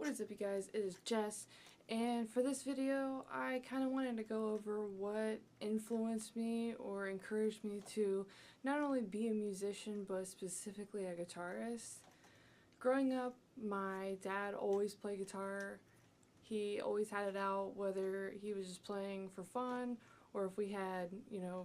What is up, you guys? It is Jess, and for this video I kind of wanted to go over what influenced me or encouraged me to not only be a musician but specifically a guitarist. Growing up, my dad always played guitar. He always had it out, whether he was just playing for fun or if we had,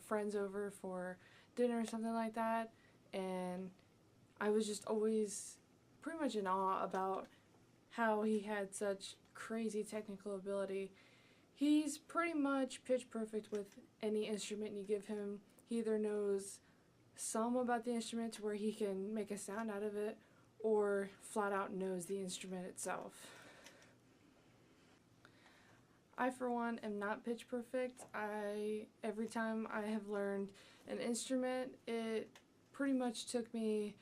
friends over for dinner or something like that. And I was just always pretty much in awe about how he had such crazy technical ability. He's pretty much pitch perfect with any instrument you give him. He either knows some about the instrument to where he can make a sound out of it, or flat out knows the instrument itself. I, for one, am not pitch perfect. Every time I have learned an instrument, it pretty much took me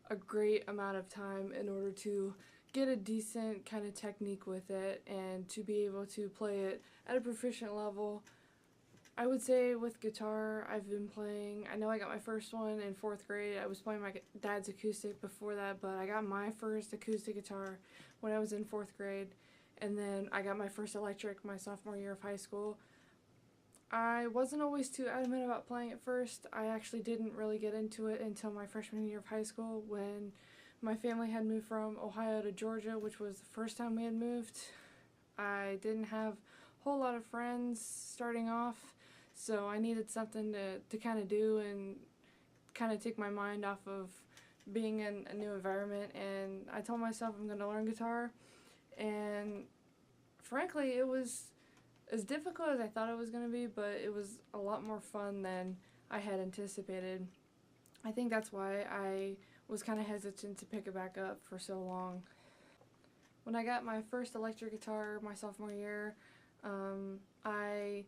a great amount of time in order to get a decent kind of technique with it and to be able to play it at a proficient level. I would say with guitar, I've been playing, I know I got my first one in 4th grade. I was playing my dad's acoustic before that, but I got my first acoustic guitar when I was in 4th grade, and then I got my first electric my sophomore year of high school. I wasn't always too adamant about playing at first. I actually didn't really get into it until my freshman year of high school when my family had moved from Ohio to Georgia, which was the first time we had moved. I didn't have a whole lot of friends starting off, so I needed something to kind of do and kind of take my mind off of being in a new environment, and I told myself I'm going to learn guitar, and frankly it was as difficult as I thought it was going to be, but it was a lot more fun than I had anticipated. I think that's why I was kind of hesitant to pick it back up for so long. When I got my first electric guitar my sophomore year, I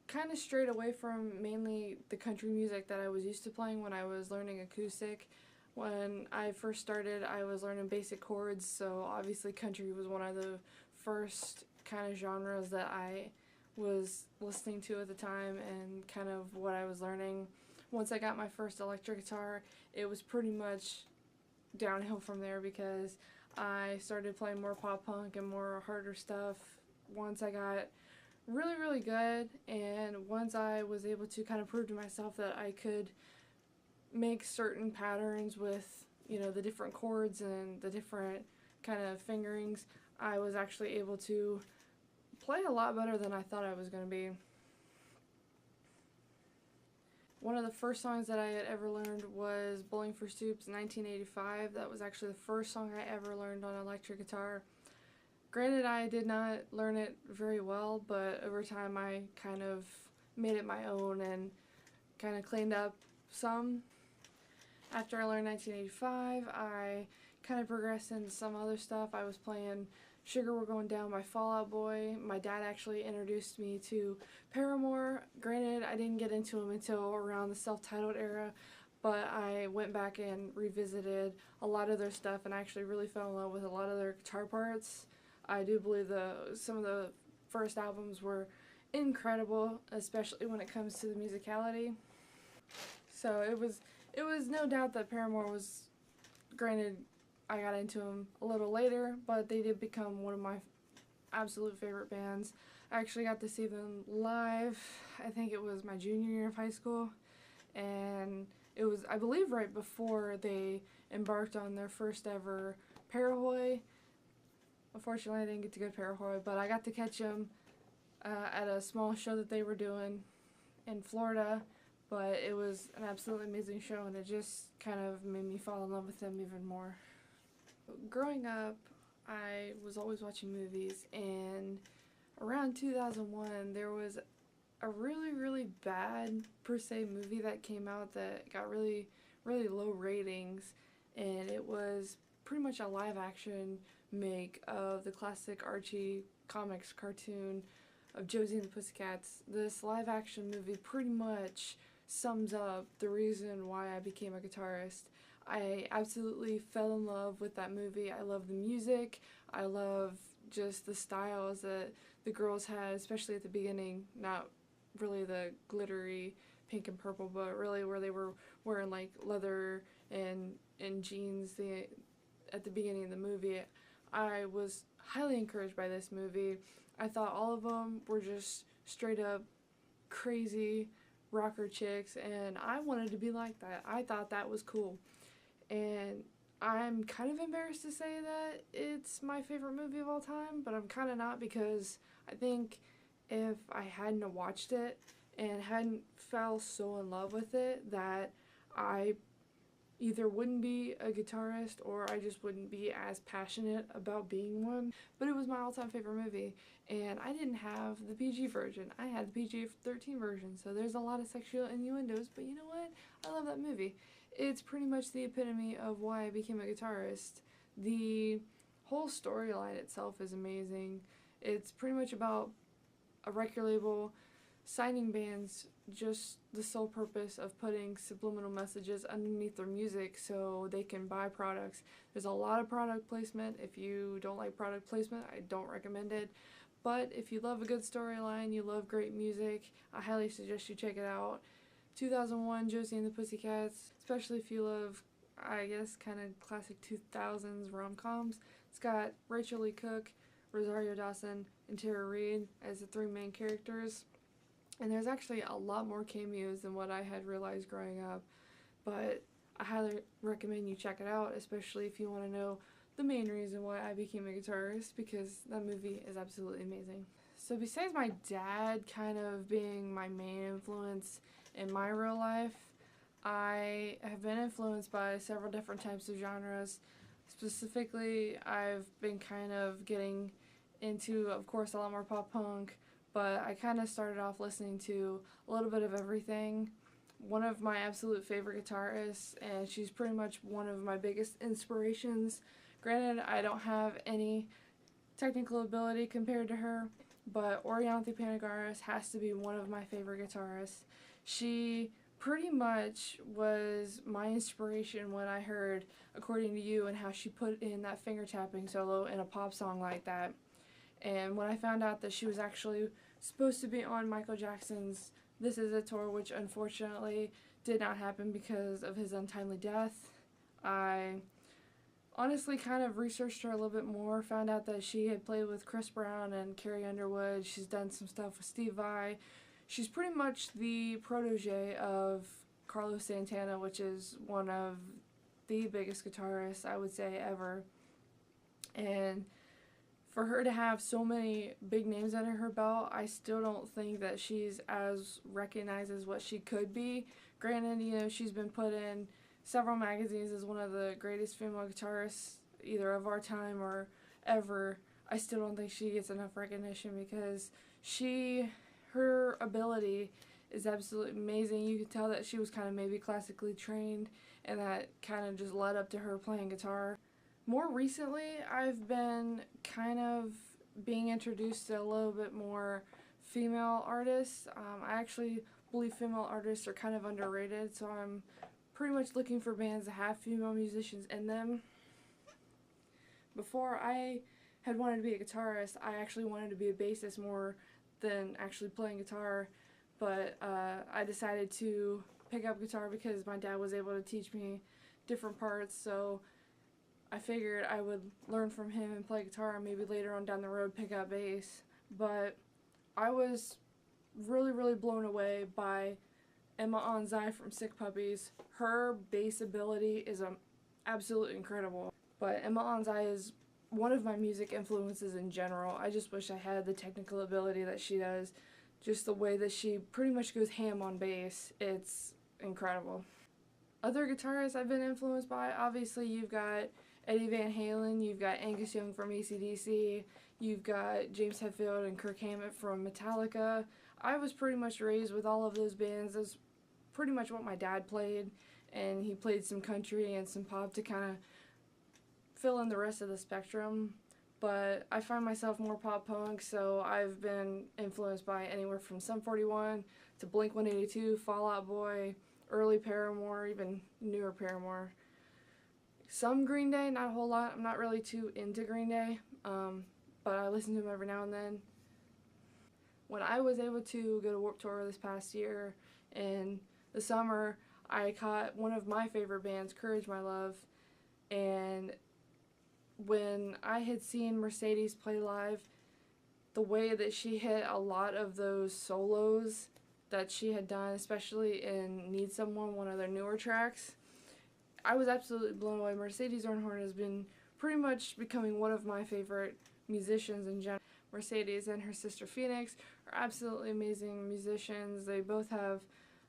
kind of strayed away from mainly the country music that I was used to playing when I was learning acoustic. When I first started, I was learning basic chords, so obviously country was one of the first kind of genres that I was listening to at the time and kind of what I was learning. Once I got my first electric guitar, it was pretty much downhill from there because I started playing more pop punk and more harder stuff once I got really good, and once I was able to kind of prove to myself that I could make certain patterns with, the different chords and the different kind of fingerings, I was actually able to play a lot better than I thought I was going to be. One of the first songs that I had ever learned was Bowling for Soup's 1985. That was actually the first song I ever learned on electric guitar. Granted, I did not learn it very well, but over time I kind of made it my own and kind of cleaned up some. After I learned 1985, I kind of progressed into some other stuff. I was playing Sugar We're Going Down by Fall Out Boy. My dad actually introduced me to Paramore. Granted, I didn't get into them until around the self-titled era, but I went back and revisited a lot of their stuff and actually really fell in love with a lot of their guitar parts. I do believe some of the first albums were incredible, especially when it comes to the musicality. So it was no doubt that Paramore was, granted, I got into them a little later, but they did become one of my absolute favorite bands. I actually got to see them live, I think it was my junior year of high school, and it was, I believe, right before they embarked on their first ever Parahoy. Unfortunately, I didn't get to go to Parahoy, but I got to catch them at a small show that they were doing in Florida. But it was an absolutely amazing show, and it just kind of made me fall in love with them even more. Growing up, I was always watching movies, and around 2001 there was a really bad, per se, movie that came out that got really low ratings, and it was pretty much a live action make of the classic Archie comics cartoon of Josie and the Pussycats. This live action movie pretty much sums up the reason why I became a guitarist. I absolutely fell in love with that movie. I love the music. I love just the styles that the girls had, especially at the beginning. Not really the glittery pink and purple, but really where they were wearing like leather and jeans at the beginning of the movie. I was highly encouraged by this movie. I thought all of them were just straight up crazy rocker chicks, and I wanted to be like that. I thought that was cool. And I'm kind of embarrassed to say that it's my favorite movie of all time, but I'm kind of not, because I think if I hadn't watched it and hadn't fell so in love with it, that I either wouldn't be a guitarist or I just wouldn't be as passionate about being one. But it was my all-time favorite movie, and I didn't have the PG version. I had the PG-13 version, so there's a lot of sexual innuendos, but you know what? I love that movie. It's pretty much the epitome of why I became a guitarist. The whole storyline itself is amazing. It's pretty much about a record label signing bands just the sole purpose of putting subliminal messages underneath their music so they can buy products. There's a lot of product placement. If you don't like product placement, I don't recommend it. But if you love a good storyline, you love great music, I highly suggest you check it out. 2001, Josie and the Pussycats, especially if you love, I guess, kind of classic 2000s rom-coms. It's got Rachel Lee Cook, Rosario Dawson, and Tara Reid as the three main characters. And there's actually a lot more cameos than what I had realized growing up, but I highly recommend you check it out, especially if you want to know the main reason why I became a guitarist, because that movie is absolutely amazing. So besides my dad kind of being my main influence in my real life, I have been influenced by several different types of genres. Specifically, I've been kind of getting into, of course, a lot more pop punk, but I kind of started off listening to a little bit of everything. One of my absolute favorite guitarists, and she's pretty much one of my biggest inspirations. Granted, I don't have any technical ability compared to her, but Orianthi Panagaris has to be one of my favorite guitarists. She pretty much was my inspiration when I heard According to You and how she put in that finger tapping solo in a pop song like that. And when I found out that she was actually supposed to be on Michael Jackson's This Is It tour, which unfortunately did not happen because of his untimely death, I honestly kind of researched her a little bit more, found out that she had played with Chris Brown and Carrie Underwood. She's done some stuff with Steve Vai. She's pretty much the protege of Carlos Santana, which is one of the biggest guitarists, I would say, ever. And for her to have so many big names under her belt, I still don't think that she's as recognized as what she could be. Granted, you know, she's been put in several magazines as one of the greatest female guitarists, either of our time or ever. I still don't think she gets enough recognition because her ability is absolutely amazing. You can tell that she was kind of maybe classically trained, and that kind of just led up to her playing guitar. More recently, I've been kind of being introduced to a little bit more female artists. I actually believe female artists are kind of underrated, so I'm pretty much looking for bands that have female musicians in them. Before I had wanted to be a guitarist, I actually wanted to be a bassist more than actually playing guitar, but I decided to pick up guitar because my dad was able to teach me different parts, so I figured I would learn from him and play guitar and maybe later on down the road pick up bass. But I was really, really blown away by Emma Onzai from Sick Puppies. Her bass ability is absolutely incredible. But Emma Onzai is one of my music influences in general. I just wish I had the technical ability that she does. Just the way that she pretty much goes ham on bass. It's incredible. Other guitarists I've been influenced by, obviously you've got Eddie Van Halen, you've got Angus Young from AC/DC, you've got James Hetfield and Kirk Hammett from Metallica. I was pretty much raised with all of those bands. That's pretty much what my dad played, and he played some country and some pop to kind of fill in the rest of the spectrum. But I find myself more pop punk, so I've been influenced by anywhere from Sum 41 to Blink-182, Fall Out Boy, early Paramore, even newer Paramore. Some Green Day, not a whole lot. I'm not really too into Green Day, but I listen to them every now and then. When I was able to go to Warped Tour this past year in the summer, I caught one of my favorite bands, Courage My Love, and when I had seen Mercedes play live, the way that she hit a lot of those solos that she had done, especially in Need Someone, one of their newer tracks, I was absolutely blown away. Mercedes Arnhorn has been pretty much becoming one of my favorite musicians in general. Mercedes and her sister Phoenix are absolutely amazing musicians. They both have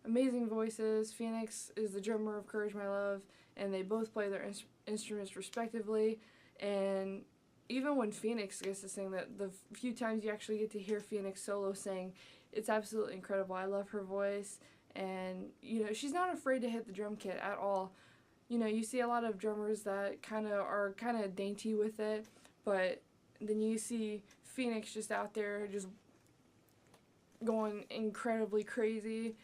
amazing voices. Phoenix is the drummer of Courage My Love, and they both play their instruments respectively. And even when Phoenix gets to sing, the few times you actually get to hear Phoenix solo sing, it's absolutely incredible. I love her voice, and she's not afraid to hit the drum kit at all. You see a lot of drummers that are kind of dainty with it, but then you see Phoenix just out there just going incredibly crazy,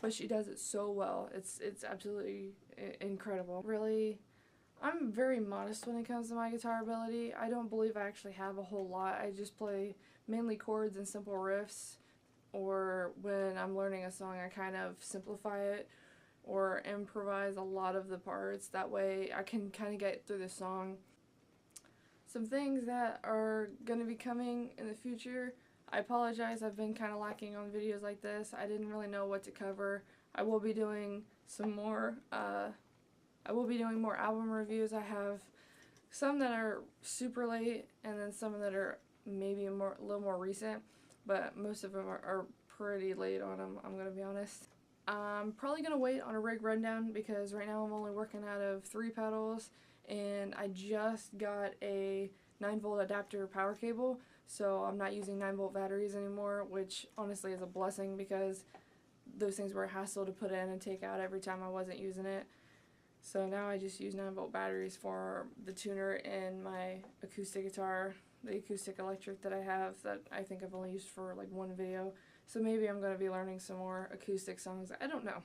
but she does it so well. It's absolutely incredible. Really, I'm very modest when it comes to my guitar ability. I don't believe I actually have a whole lot. I just play mainly chords and simple riffs, or when I'm learning a song I kind of simplify it or improvise a lot of the parts. That way I can kind of get through the song. Some things that are going to be coming in the future. I apologize, I've been kind of lacking on videos like this. I didn't really know what to cover. I will be doing some more more album reviews. I have some that are super late and then some that are maybe a little more recent, but most of them are pretty late on them, I'm going to be honest. I'm probably going to wait on a rig rundown because right now I'm only working out of 3 pedals, and I just got a 9-volt adapter power cable, so I'm not using 9-volt batteries anymore, which honestly is a blessing because those things were a hassle to put in and take out every time I wasn't using it. So now I just use 9-volt batteries for the tuner in my acoustic guitar, the acoustic electric that I have that I think I've only used for like 1 video. So maybe I'm going to be learning some more acoustic songs. I don't know.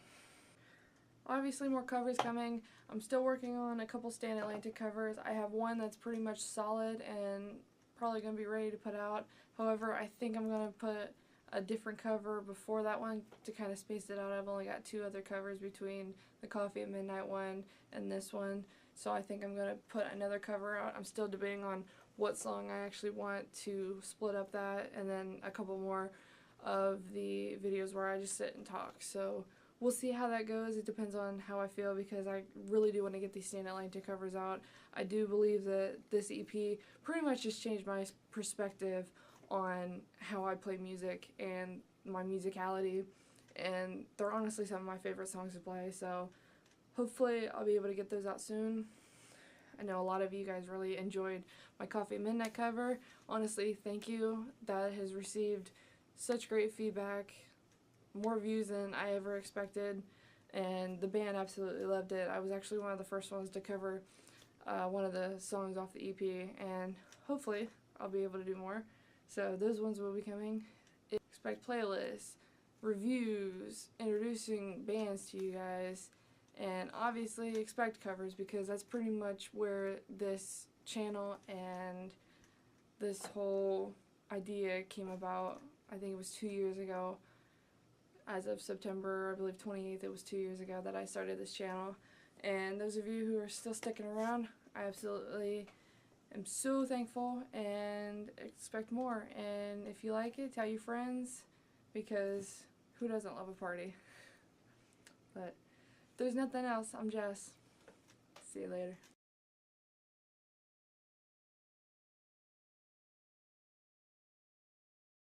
Obviously more covers coming. I'm still working on a couple Stan Atlantic covers. I have one that's pretty much solid and probably going to be ready to put out. However, I think I'm going to put a different cover before that one to kind of space it out. I've only got 2 other covers between the Coffee at Midnight one and this one. So I think I'm going to put another cover out. I'm still debating on what song I actually want to split up that, and then a couple more of the videos where I just sit and talk. So we'll see how that goes. It depends on how I feel because I really do want to get these Stan Atlantic covers out. I do believe that this EP pretty much just changed my perspective on how I play music and my musicality, and they're honestly some of my favorite songs to play, so hopefully I'll be able to get those out soon. I know a lot of you guys really enjoyed my Coffee at Midnight cover. Honestly, thank you. That has received such great feedback, more views than I ever expected, and the band absolutely loved it. I was actually one of the first ones to cover one of the songs off the EP, and hopefully I'll be able to do more. So those ones will be coming. Expect playlists, reviews, introducing bands to you guys, and obviously expect covers because that's pretty much where this channel and this whole idea came about. I think it was 2 years ago. As of September, I believe 28th, it was 2 years ago that I started this channel. And those of you who are still sticking around, I absolutely am so thankful and expect more. And if you like it, tell your friends, because who doesn't love a party? But if there's nothing else, I'm Jess. See you later.